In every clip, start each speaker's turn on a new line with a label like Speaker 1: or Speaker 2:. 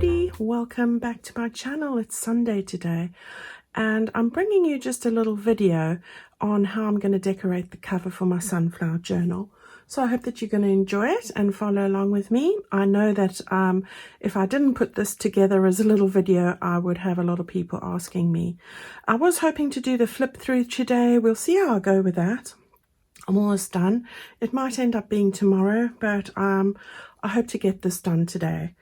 Speaker 1: everybody, welcome back to my channel. It's Sunday today and I'm bringing you just a little video on how I'm going to decorate the cover for my sunflower journal. So I hope that you're going to enjoy it and follow along with me. I know that if I didn't put this together as a little video, I would have a lot of people asking me. I was hoping to do the flip through today. We'll see how I go with that. I'm almost done. It might end up being tomorrow, but I hope to get this done today.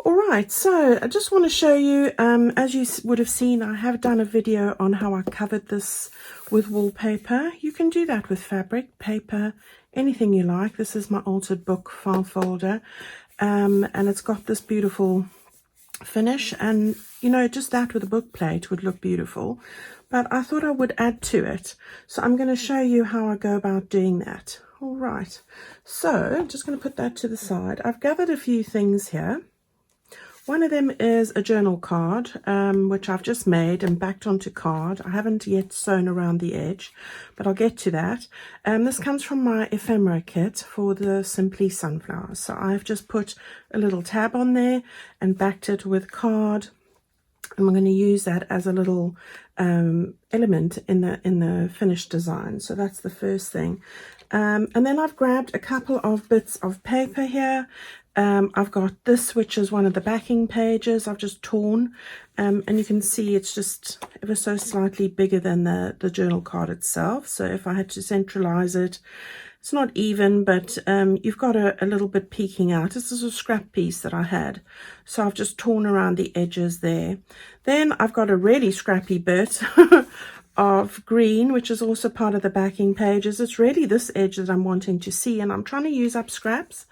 Speaker 1: Alright, so I just want to show you, as you would have seen, I have done a video on how I covered this with wallpaper. You can do that with fabric, paper, anything you like. This is my altered book file folder, and it's got this beautiful finish, and you know, just that with a book plate would look beautiful, but I thought I would add to it. So I'm going to show you how I go about doing that. All right, so I'm just going to put that to the side. I've gathered a few things here. One of them is a journal card, which I've just made and backed onto card. I haven't yet sewn around the edge, but I'll get to that. This comes from my ephemera kit for the Simply Sunflowers. So I've just put a little tab on there and backed it with card. And I'm going to use that as a little element in the finished design. So that's the first thing. And then I've grabbed a couple of bits of paper here. I've got this, which is one of the backing pages I've just torn, and you can see it's just ever so slightly bigger than the journal card itself. So if I had to centralize it, it's not even, but you've got a little bit peeking out. This is a scrap piece that I had, so I've just torn around the edges there. Then I've got a really scrappy bit of green, which is also part of the backing pages. It's really this edge that I'm wanting to see, and I'm trying to use up scraps.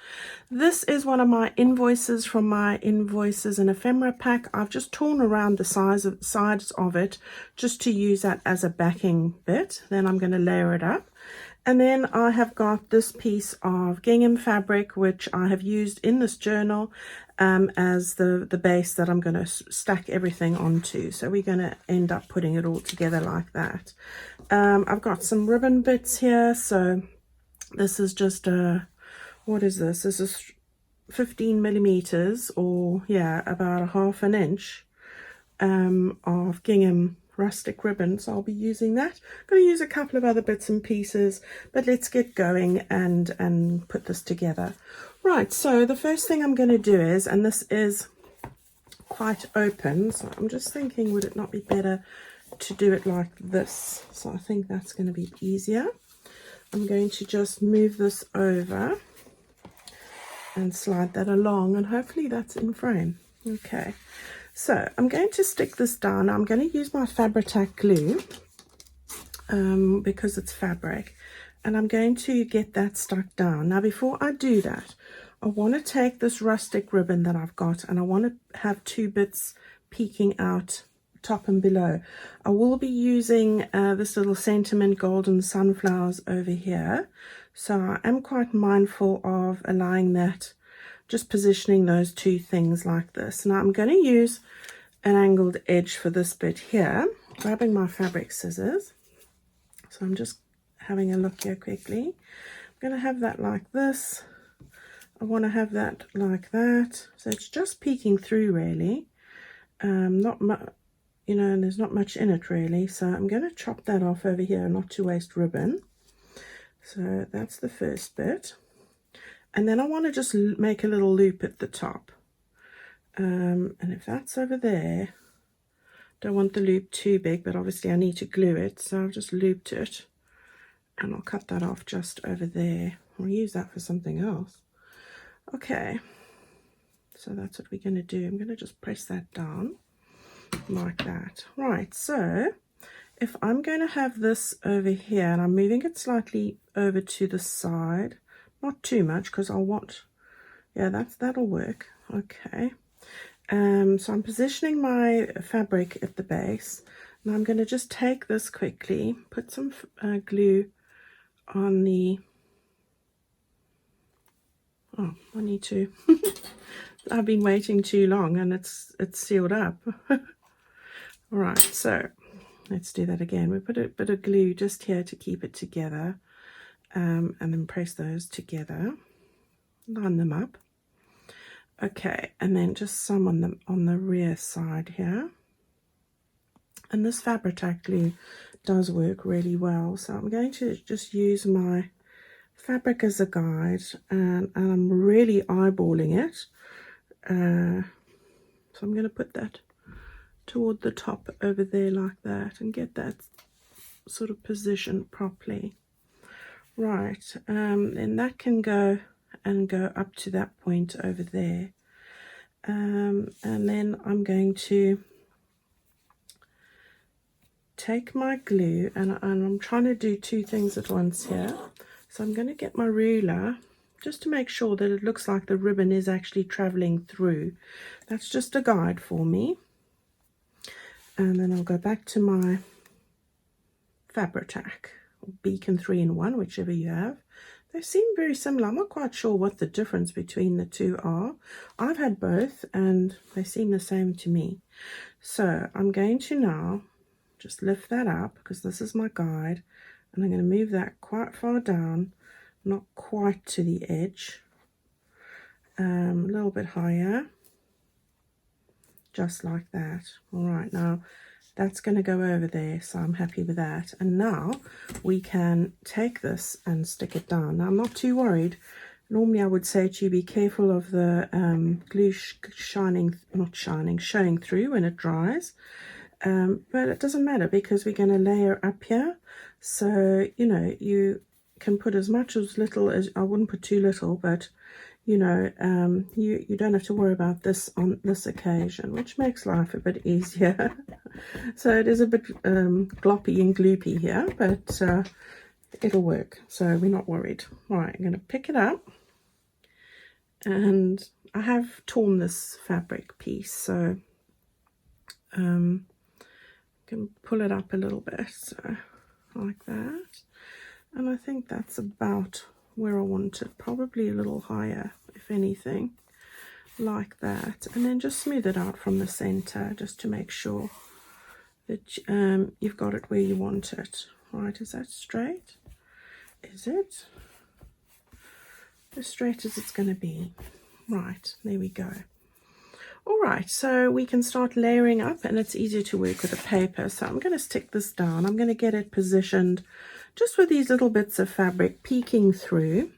Speaker 1: This is one of my invoices from my Invoices and Ephemera pack. I've just torn around the sides of it just to use that as a backing bit. Then I'm going to layer it up. And then I have got this piece of gingham fabric, which I have used in this journal as the base that I'm going to stack everything onto. So we're going to end up putting it all together like that. I've got some ribbon bits here. So this is just what is this? This is 15 millimeters, or yeah, about a half an inch of gingham rustic ribbon. So I'll be using that. I'm going to use a couple of other bits and pieces, but let's get going and put this together. Right, so the first thing I'm going to do is, and this is quite open, so I'm just thinking, would it not be better to do it like this? So I think that's going to be easier. I'm going to just move this over and slide that along, and hopefully that's in frame. Okay, so I'm going to stick this down. I'm going to use my Fabri-Tac glue because it's fabric, and I'm going to get that stuck down. Now before I do that, I want to take this rustic ribbon that I've got, and I want to have two bits peeking out, top and below. I will be using this little sentiment golden sunflowers over here, so I am quite mindful of allowing that, just positioning those two things like this. Now I'm going to use an angled edge for this bit here, grabbing my fabric scissors. So I'm just having a look here quickly. I'm going to have that like this. I want to have that like that. So it's just peeking through really. Not much, you know, and there's not much in it really. So I'm going to chop that off over here, not to waste ribbon. So that's the first bit. And then I want to just make a little loop at the top. And if that's over there, don't want the loop too big, but obviously I need to glue it. So I've just looped it, and I'll cut that off just over there. I'll use that for something else. Okay, so that's what we're going to do. I'm going to just press that down like that. Right, so if I'm going to have this over here, and I'm moving it slightly over to the side, not too much because I'll want, yeah, that'll work. Okay, so I'm positioning my fabric at the base. Now I'm going to just take this quickly, put some glue on the, oh, I need to, I've been waiting too long and it's sealed up. All right, so let's do that again. We put a bit of glue just here to keep it together, and then press those together, line them up. Okay, and then just some on the rear side here. And this Fabri-Tac glue does work really well, so I'm going to just use my fabric as a guide, and I'm really eyeballing it. So I'm going to put that toward the top over there like that and get that sort of positioned properly. Right, and that can go up to that point over there. And then I'm going to take my glue, and I'm trying to do two things at once here. So I'm going to get my ruler just to make sure that it looks like the ribbon is actually traveling through. That's just a guide for me. And then I'll go back to my Fabri-Tac, or Beacon 3-in-1, whichever you have. They seem very similar. I'm not quite sure what the difference between the two are. I've had both and they seem the same to me. So I'm going to now just lift that up, because this is my guide, and I'm going to move that quite far down, not quite to the edge, a little bit higher, just like that. All right, now that's going to go over there, so I'm happy with that. And now we can take this and stick it down. Now I'm not too worried. Normally I would say to you, be careful of the glue showing through when it dries. But it doesn't matter, because we're going to layer up here. So, you know, you can put as much or as little as, I wouldn't put too little, but, you know, you don't have to worry about this on this occasion, which makes life a bit easier. So it is a bit gloppy and gloopy here, but it'll work. So we're not worried. All right, I'm going to pick it up. And I have torn this fabric piece, so can pull it up a little bit, so like that. And I think that's about where I want it, probably a little higher if anything, like that. And then just smooth it out from the center, just to make sure that you've got it where you want it. Right, is that straight? Is it as straight as it's going to be? Right, there we go. All right, so we can start layering up, and it's easier to work with a paper. So I'm going to stick this down. I'm going to get it positioned just with these little bits of fabric peeking through.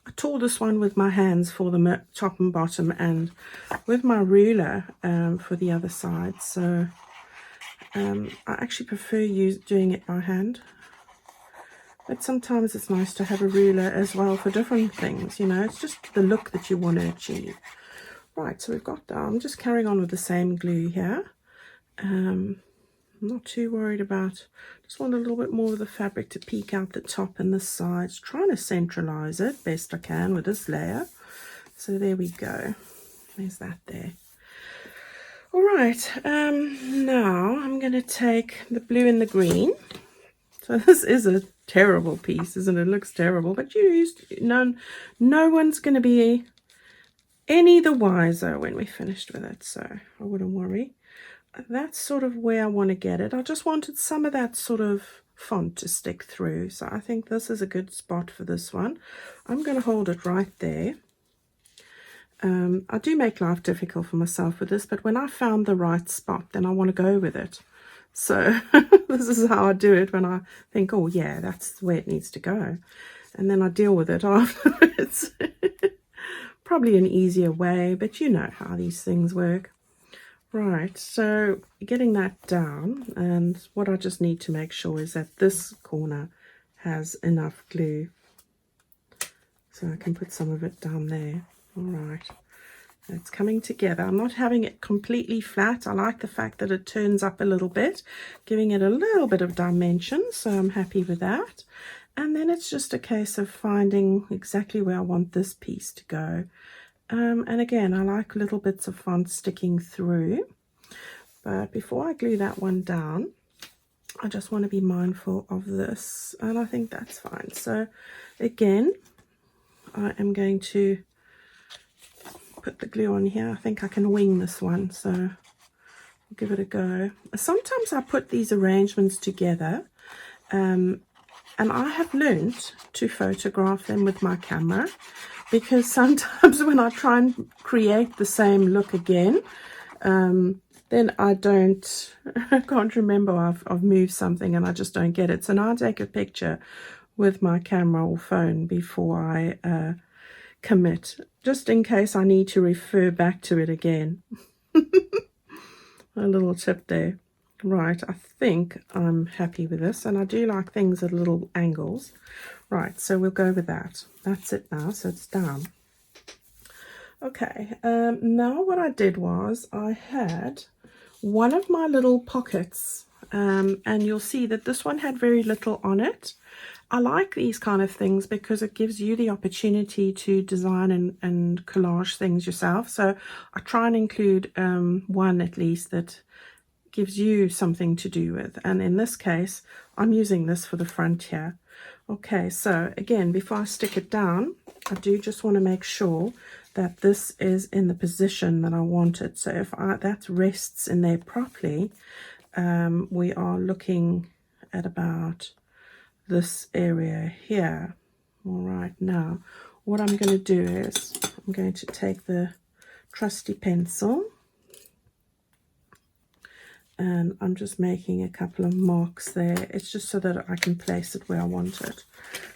Speaker 1: I tore this one with my hands for the top and bottom, and with my ruler for the other side. So I actually prefer doing it by hand. But sometimes it's nice to have a ruler as well for different things, you know. It's just the look that you want to achieve. Right, so we've got that. I'm just carrying on with the same glue here. I'm not too worried about, just want a little bit more of the fabric to peek out the top and the sides. Trying to centralize it best I can with this layer. So there we go. There's that there. All right, now I'm going to take the blue and the green. So this is a terrible piece, isn't it? It looks terrible, but no one's going to be any the wiser when we finished with it, so I wouldn't worry. That's sort of where I want to get it. I just wanted some of that sort of font to stick through, so I think this is a good spot for this one. I'm going to hold it right there. I do make life difficult for myself with this, but when I found the right spot, then I want to go with it. So this is how I do it, when I think, oh yeah, that's where it needs to go, and then I deal with it afterwards. Probably an easier way, but you know how these things work. Right, so getting that down, and what I just need to make sure is that this corner has enough glue, so I can put some of it down there. All right, it's coming together. I'm not having it completely flat. I like the fact that it turns up a little bit, giving it a little bit of dimension, so I'm happy with that. And then it's just a case of finding exactly where I want this piece to go. And again, I like little bits of font sticking through. But before I glue that one down, I just want to be mindful of this. And I think that's fine. So again, I am going to put the glue on here. I think I can wing this one, so I'll give it a go. Sometimes I put these arrangements together. And I have learned to photograph them with my camera, because sometimes when I try and create the same look again, then I can't remember I've moved something and I just don't get it. So now I take a picture with my camera or phone before I commit, just in case I need to refer back to it again. A little tip there. Right, I think I'm happy with this, and I do like things at little angles. Right, so we'll go with that. That's it now, so it's down. Okay, now what I did was I had one of my little pockets, and you'll see that this one had very little on it. I like these kind of things because it gives you the opportunity to design and collage things yourself. So I try and include one at least that gives you something to do with. And in this case, I'm using this for the front here. Okay, so again, before I stick it down, I do just want to make sure that this is in the position that I want it. So if that rests in there properly, we are looking at about this area here. All right, now what I'm going to do is I'm going to take the trusty pencil, and I'm just making a couple of marks there. It's just so that I can place it where I want it.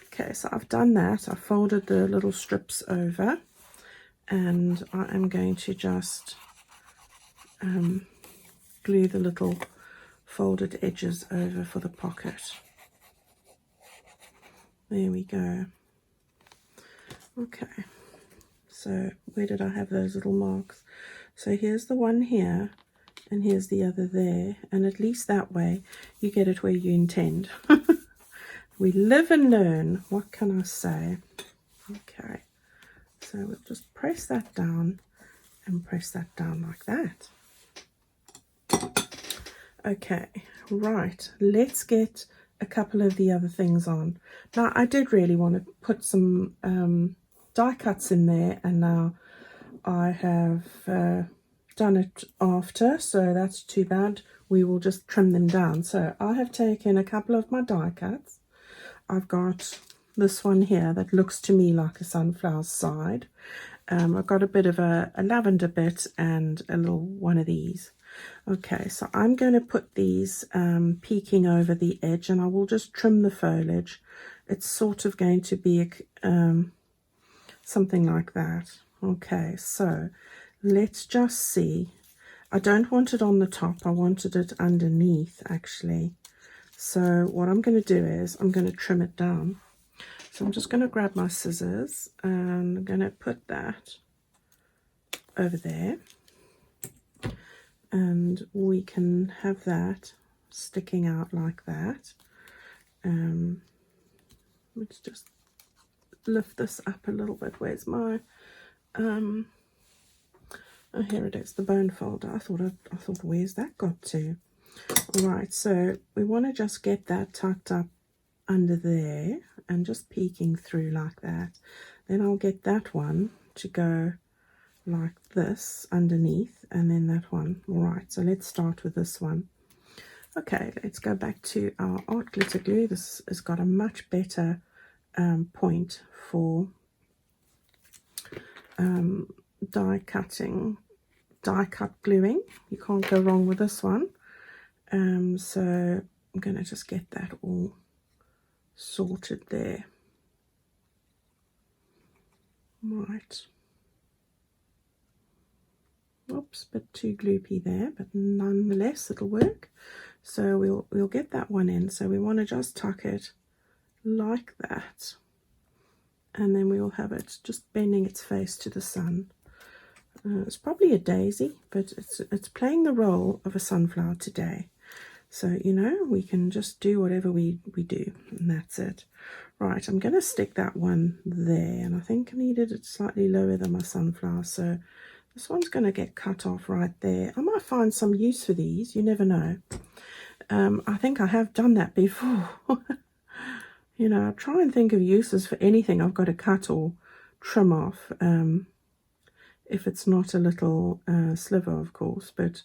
Speaker 1: Okay, so I've done that. I've folded the little strips over, and I am going to just glue the little folded edges over for the pocket. There we go. Okay, so where did I have those little marks? So here's the one here, and here's the other there, and at least that way you get it where you intend. We live and learn, what can I say? Okay, so we'll just press that down and press that down like that. Okay, right, let's get a couple of the other things on. Now I did really want to put some die cuts in there, and now I have done it after, so that's too bad. We will just trim them down. So I have taken a couple of my die cuts. I've got this one here that looks to me like a sunflower side. I've got a bit of a lavender bit and a little one of these. Okay, so I'm going to put these peeking over the edge, and I will just trim the foliage. It's sort of going to be something like that. Okay, so let's just see. I don't want it on the top, I wanted it underneath actually. So what I'm going to do is I'm going to trim it down. So I'm just going to grab my scissors and I'm going to put that over there, and we can have that sticking out like that. Let's just lift this up a little bit. Where's my oh, here it is, the bone folder. I thought where's that got to? All right, so we want to just get that tucked up under there and just peeking through like that. Then I'll get that one to go like this underneath, and then that one. All right, so let's start with this one. Okay, let's go back to our art glitter glue. This has got a much better point for die cut gluing. You can't go wrong with this one. So I'm going to just get that all sorted there. Right. Oops, bit too gloopy there, but nonetheless it'll work. So we'll get that one in. So we want to just tuck it like that, and then we will have it just bending its face to the sun. It's probably a daisy, but it's playing the role of a sunflower today. So, you know, we can just do whatever we do, and that's it. Right, I'm going to stick that one there, and I think I needed it slightly lower than my sunflower, so this one's going to get cut off right there. I might find some use for these, you never know. I think I have done that before. You know, I try and think of uses for anything I've got to cut or trim off. If it's not a little sliver, of course, but,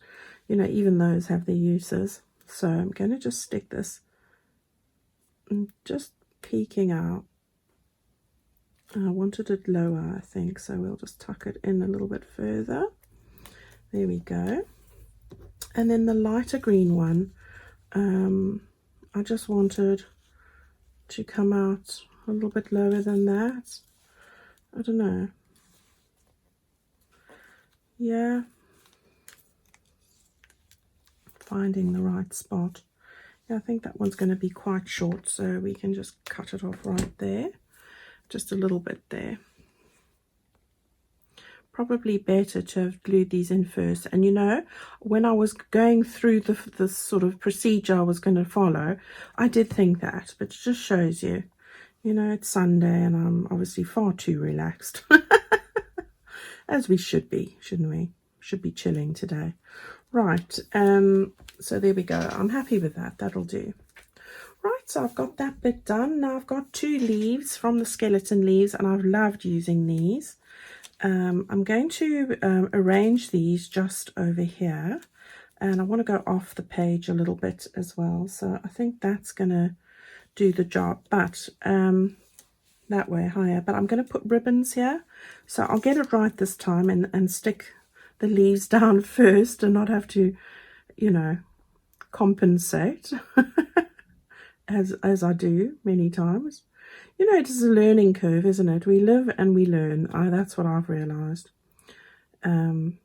Speaker 1: you know, even those have their uses. So I'm going to just stick this, just peeking out I wanted it lower, I think, so we'll just tuck it in a little bit further. There we go. And then the lighter green one, I just wanted to come out a little bit lower than that. I don't know. Yeah. Finding the right spot. Yeah, I think that one's going to be quite short, so we can just cut it off right there. Just a little bit there. Probably better to have glued these in first. And you know, when I was going through the sort of procedure I was going to follow, I did think that, but it just shows you, you know, it's Sunday and I'm obviously far too relaxed. As we should be, shouldn't we? Should be chilling today. Right, so there we go. I'm happy with that. That'll do. Right, so I've got that bit done. Now I've got 2 leaves from the skeleton leaves, and I've loved using these. I'm going to arrange these just over here, and I want to go off the page a little bit as well, so I think that's going to do the job, but that way higher. But I'm going to put ribbons here, so I'll get it right this time and stick the leaves down first and not have to, you know, compensate as I do many times. You know, it is a learning curve, isn't it? We live and we learn. That's what I've realized. And,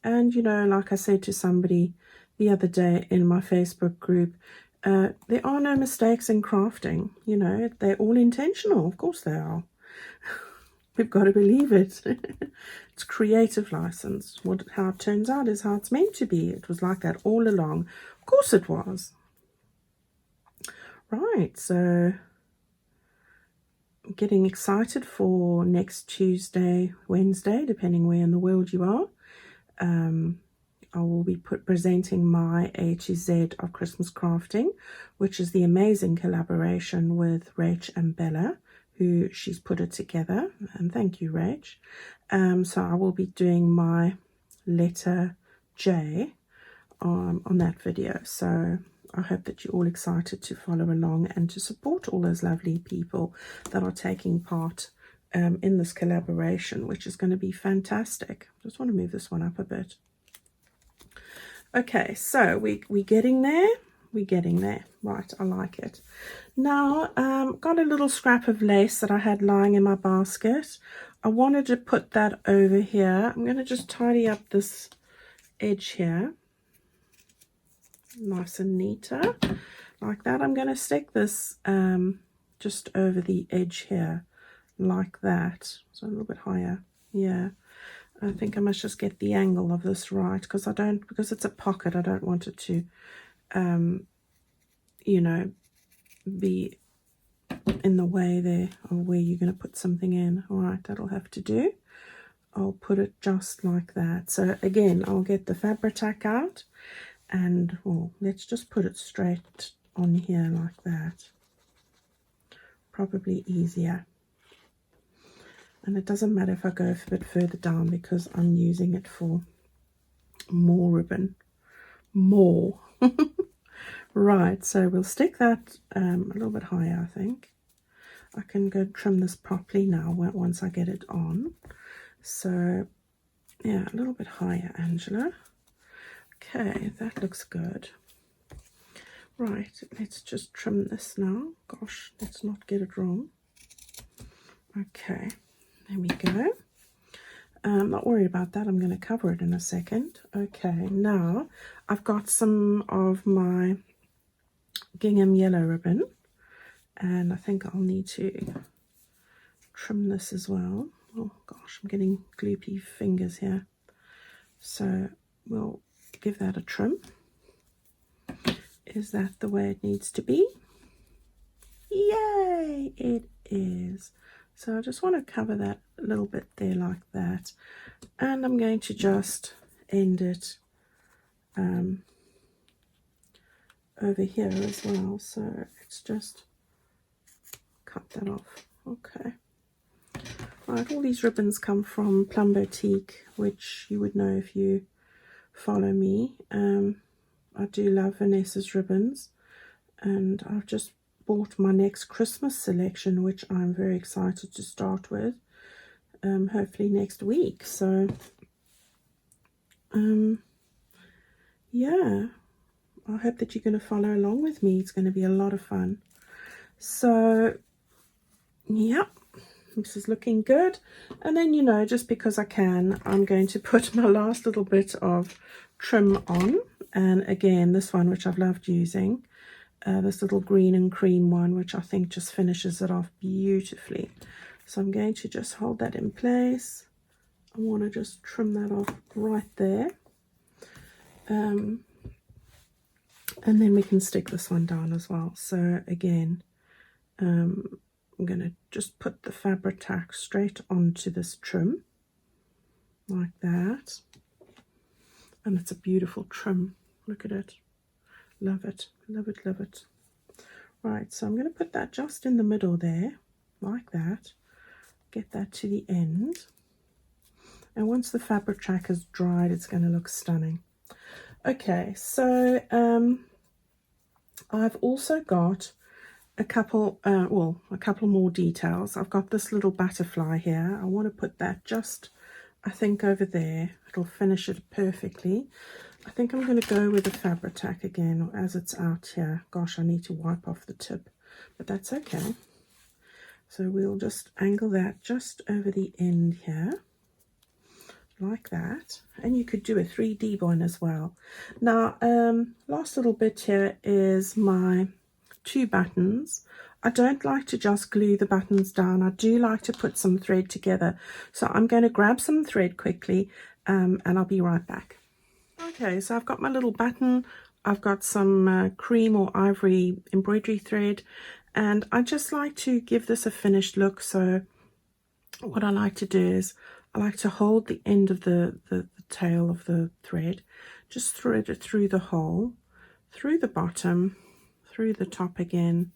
Speaker 1: you know, like I said to somebody the other day in my Facebook group, there are no mistakes in crafting. You know, they're all intentional. Of course they are. We've got to believe it. It's creative license. How it turns out is how it's meant to be. It was like that all along. Of course it was. Right, so getting excited for next Tuesday, Wednesday, depending where in the world you are. I will be presenting my A to Z of Christmas crafting, which is the amazing collaboration with Rach and Bella, who she's put it together, and thank you, Rach. So I will be doing my letter J on that video. So I hope that you're all excited to follow along and to support all those lovely people that are taking part in this collaboration, which is going to be fantastic. Just want to move this one up a bit. Okay, so we're getting there. We're getting there. Right, I like it. Now, got a little scrap of lace that I had lying in my basket. I wanted to put that over here. I'm going to just tidy up this edge here. Nice and neater. Like that. I'm going to stick this just over the edge here. Like that. So a little bit higher. Yeah. I think I must just get the angle of this right, because it's a pocket, I don't want it to you know, be in the way there or where you're going to put something in. All right, that'll have to do. I'll put it just like that. So again, I'll get the Fabri-Tac out and, well, let's just put it straight on here like that. Probably easier. And it doesn't matter if I go a bit further down, because I'm using it for more ribbon. More. Right, so we'll stick that a little bit higher, I think. I can go trim this properly now once I get it on. So, yeah, a little bit higher, Angela. Okay, that looks good. Right, let's just trim this now. Gosh, let's not get it wrong. Okay, there we go. Not worried about that. I'm going to cover it in a second. Okay, now I've got some of my gingham yellow ribbon, and I think I'll need to trim this as well. Oh gosh, I'm getting gloopy fingers here. So we'll give that a trim. Is that the way it needs to be? Yay, it is. So I just want to cover that a little bit there like that, and I'm going to just end it over here as well. So let's just cut that off. Okay. Right, all these ribbons come from Plumbowtique, which you would know if you follow me. I do love Vanessa's ribbons, and I've just bought my next Christmas selection, which I'm very excited to start with, hopefully next week. So yeah, I hope that you're going to follow along with me. It's going to be a lot of fun. So yeah, this is looking good. And then, you know, just because I can, I'm going to put my last little bit of trim on. And again, this one, which I've loved using, this little green and cream one, which I think just finishes it off beautifully. So I'm going to just hold that in place. I want to just trim that off right there. And then we can stick this one down as well. So again, I'm going to just put the fabric tack straight onto this trim like that. And it's a beautiful trim. Look at it. Love it, love it, love it. Right, so I'm going to put that just in the middle there, like that. Get that to the end. And once the fabric tack is dried, it's going to look stunning. Okay, so I've also got a couple more details. I've got this little butterfly here. I want to put that just, I think, over there. It'll finish it perfectly. I think I'm going to go with the fabric tack again as it's out here. Gosh, I need to wipe off the tip, but that's okay. So we'll just angle that just over the end here, like that. And you could do a 3D one as well. Now, last little bit here is my 2 buttons. I don't like to just glue the buttons down. I do like to put some thread together. So I'm going to grab some thread quickly, and I'll be right back. Okay, so I've got my little button. I've got some cream or ivory embroidery thread, and I just like to give this a finished look. So what I like to do is I like to hold the end of the tail of the thread, just thread it through the hole, through the bottom, through the top again,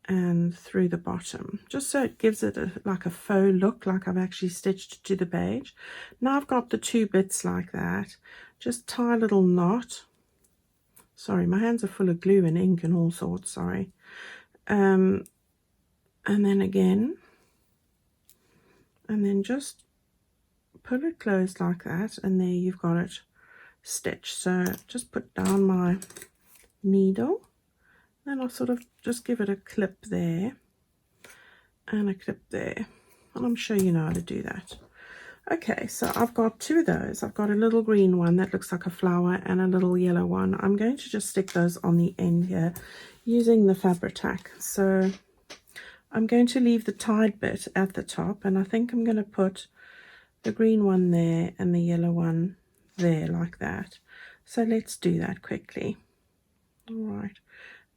Speaker 1: and through the bottom, just so it gives it like a faux look, like I've actually stitched to the page. Now I've got the 2 bits like that. Just tie a little knot. Sorry, my hands are full of glue and ink and all sorts, sorry. And then again, and then just pull it closed like that, and there you've got it stitched. So just put down my needle, then I'll sort of just give it a clip there and a clip there, and I'm sure you know how to do that. Okay, so I've got 2 of those. I've got a little green one that looks like a flower and a little yellow one. I'm going to just stick those on the end here using the fabric tack. So I'm going to leave the tied bit at the top, and I think I'm going to put the green one there and the yellow one there like that. So let's do that quickly. All right,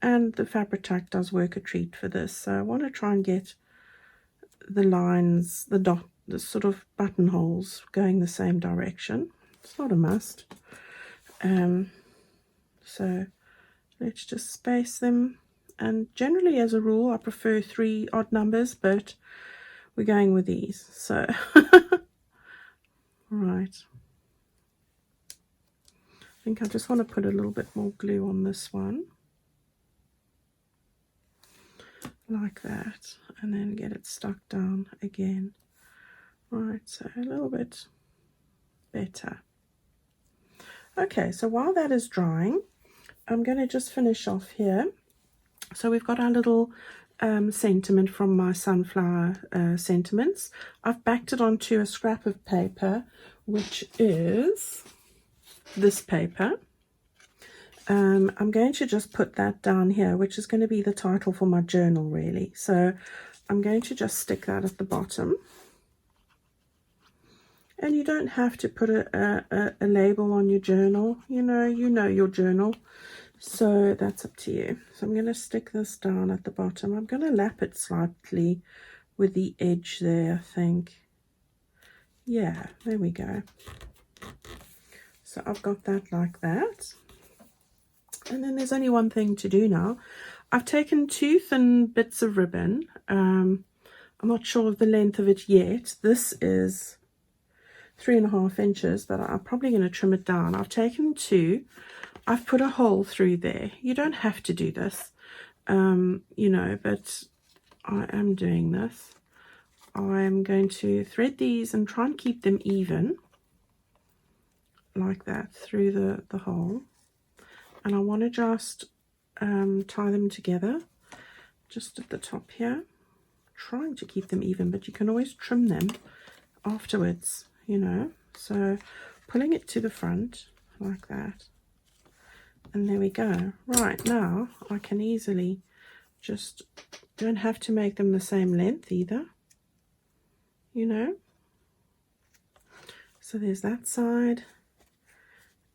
Speaker 1: and the fabric tack does work a treat for this. So I want to try and get the lines, the sort of buttonholes going the same direction. It's not a must. So let's just space them. And generally, as a rule, I prefer 3 odd numbers, but we're going with these. So, right. I think I just want to put a little bit more glue on this one. Like that. And then get it stuck down again. Right, so a little bit better. Okay, so while that is drying, I'm going to just finish off here. So we've got our little sentiment from my sunflower sentiments. I've backed it onto a scrap of paper, which is this paper. I'm going to just put that down here, which is going to be the title for my journal, really. So I'm going to just stick that at the bottom. And you don't have to put a label on your journal. You know your journal. So that's up to you. So I'm going to stick this down at the bottom. I'm going to lap it slightly with the edge there, I think. Yeah, there we go. So I've got that like that. And then there's only one thing to do now. I've taken 2 thin bits of ribbon. I'm not sure of the length of it yet. This is 3.5 inches, but I'm probably going to trim it down. I've taken 2. I've put a hole through there. You don't have to do this. you know, but I am doing this. I'm going to thread these and try and keep them even like that through the hole, and I want to just tie them together just at the top here, trying to keep them even, but you can always trim them afterwards, you know. So pulling it to the front like that, and there we go. Right, now I can easily just, don't have to make them the same length either, you know. So there's that side,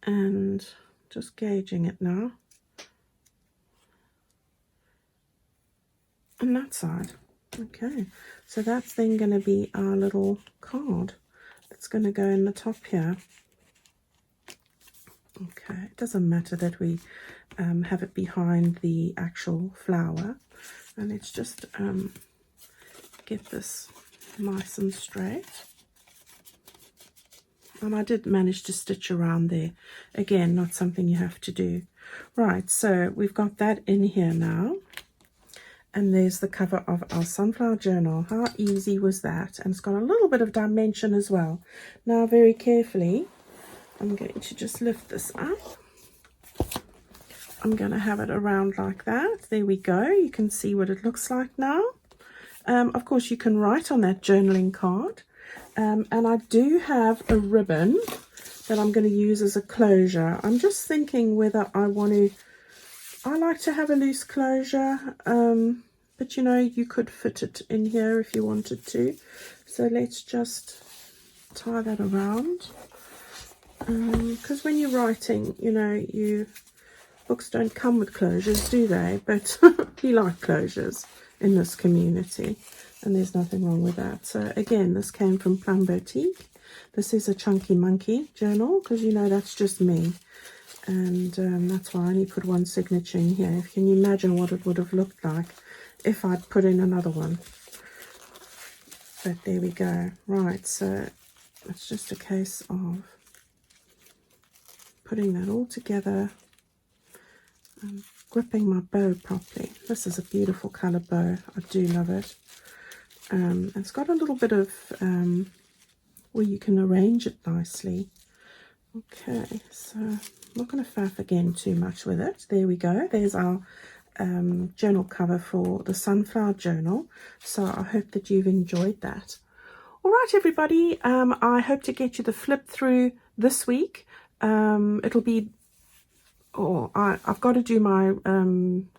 Speaker 1: and just gauging it now, and that side. Okay, so that's then going to be our little card that's going to go in the top here. Okay, it doesn't matter that we have it behind the actual flower, and let's just get this nice and straight. And I did manage to stitch around there. Again, not something you have to do. Right, so we've got that in here now. And there's the cover of our sunflower journal. How easy was that? And it's got a little bit of dimension as well. Now, very carefully, I'm going to just lift this up. I'm going to have it around like that. There we go. You can see what it looks like now. Of course, you can write on that journaling card. And I do have a ribbon that I'm going to use as a closure. I'm just thinking whether I want to, I like to have a loose closure, but you know, you could fit it in here if you wanted to. So let's just tie that around, because when you're writing, you know, books don't come with closures, do they? But we like closures in this community, and there's nothing wrong with that. So again, this came from Plumbowtique. This is a Chunky Monkey journal, because you know that's just me, and that's why I only put one signature in here. Can you imagine what it would have looked like if I'd put in another one? But there we go. Right, so it's just a case of putting that all together and gripping my bow properly. This is a beautiful colour bow. I do love it. It's got a little bit of where you can arrange it nicely. Okay, so I'm not going to faff again too much with it. There we go. There's our journal cover for the Sunflower Journal. So I hope that you've enjoyed that. All right, everybody. I hope to get you the flip through this week. It'll be, I've got to do my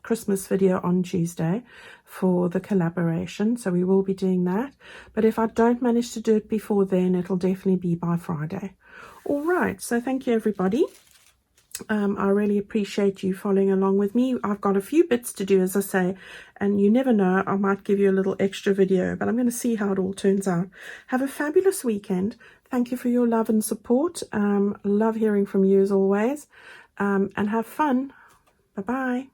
Speaker 1: Christmas video on Tuesday for the collaboration, so we will be doing that. But if I don't manage to do it before then, it'll definitely be by Friday. All right, so thank you, everybody. I really appreciate you following along with me. I've got a few bits to do, as I say, and you never know, I might give you a little extra video, but I'm going to see how it all turns out. Have a fabulous weekend. Thank you for your love and support. Love hearing from you as always, and have fun. Bye-bye.